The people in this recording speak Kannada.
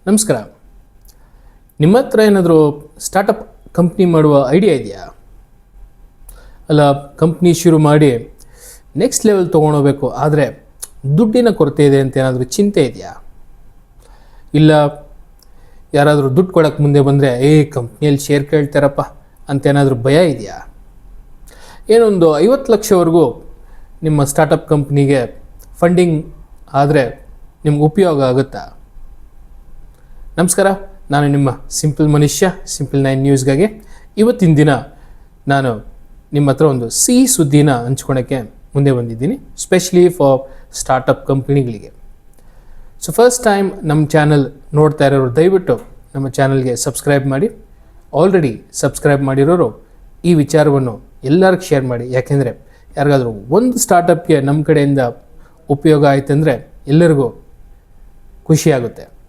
ನಮಸ್ಕಾರ. ನಿಮ್ಮ ಹತ್ರ ಏನಾದರೂ ಸ್ಟಾರ್ಟಪ್ ಕಂಪ್ನಿ ಮಾಡುವ ಐಡಿಯಾ ಇದೆಯಾ? ಅಲ್ಲ, ಕಂಪ್ನಿ ಶುರು ಮಾಡಿ ನೆಕ್ಸ್ಟ್ ಲೆವೆಲ್ ತೊಗೊಂಡೋಗ್ಬೇಕು, ಆದರೆ ದುಡ್ಡಿನ ಕೊರತೆ ಇದೆ ಅಂತ ಏನಾದರೂ ಚಿಂತೆ ಇದೆಯಾ? ಇಲ್ಲ ಯಾರಾದರೂ ದುಡ್ಡು ಕೊಡೋಕ್ಕೆ ಮುಂದೆ ಬಂದರೆ ಕಂಪ್ನಿಯಲ್ಲಿ ಶೇರ್ ಕೇಳ್ತಾರಪ್ಪ ಅಂತ ಏನಾದರೂ ಭಯ ಇದೆಯಾ? ಏನೊಂದು 50 ಲಕ್ಷವರೆಗೂ ನಿಮ್ಮ ಸ್ಟಾರ್ಟಪ್ ಕಂಪ್ನಿಗೆ ಫಂಡಿಂಗ್ ಆದರೆ ನಿಮ್ಗೆ ಉಪಯೋಗ ಆಗುತ್ತಾ? ನಮಸ್ಕಾರ, ನಾನು ನಿಮ್ಮ ಸಿಂಪಲ್ ಮನುಷ್ಯ, ಸಿಂಪಲ್ 9 ನ್ಯೂಸ್ಗಾಗಿ. ಇವತ್ತಿನ ದಿನ ನಾನು ನಿಮ್ಮ ಹತ್ರ ಒಂದು ಸಿಹಿ ಸುದ್ದಿನ ಹಂಚ್ಕೊಳಕ್ಕೆ ಮುಂದೆ ಬಂದಿದ್ದೀನಿ, ಸ್ಪೆಷಲಿ ಫಾರ್ ಸ್ಟಾರ್ಟಪ್ ಕಂಪ್ನಿಗಳಿಗೆ. ಸೊ ಫಸ್ಟ್ ಟೈಮ್ ನಮ್ಮ ಚಾನಲ್ ನೋಡ್ತಾ ಇರೋರು ದಯವಿಟ್ಟು ನಮ್ಮ ಚಾನಲ್ಗೆ ಸಬ್ಸ್ಕ್ರೈಬ್ ಮಾಡಿ. ಆಲ್ರೆಡಿ ಸಬ್ಸ್ಕ್ರೈಬ್ ಮಾಡಿರೋರು ಈ ವಿಚಾರವನ್ನು ಎಲ್ಲರಿಗೂ ಶೇರ್ ಮಾಡಿ, ಯಾಕೆಂದರೆ ಯಾರಿಗಾದರೂ ಒಂದು ಸ್ಟಾರ್ಟಪ್ಗೆ ನಮ್ಮ ಕಡೆಯಿಂದ ಉಪಯೋಗ ಆಯ್ತಂದರೆ ಎಲ್ಲರಿಗೂ ಖುಷಿಯಾಗುತ್ತೆ.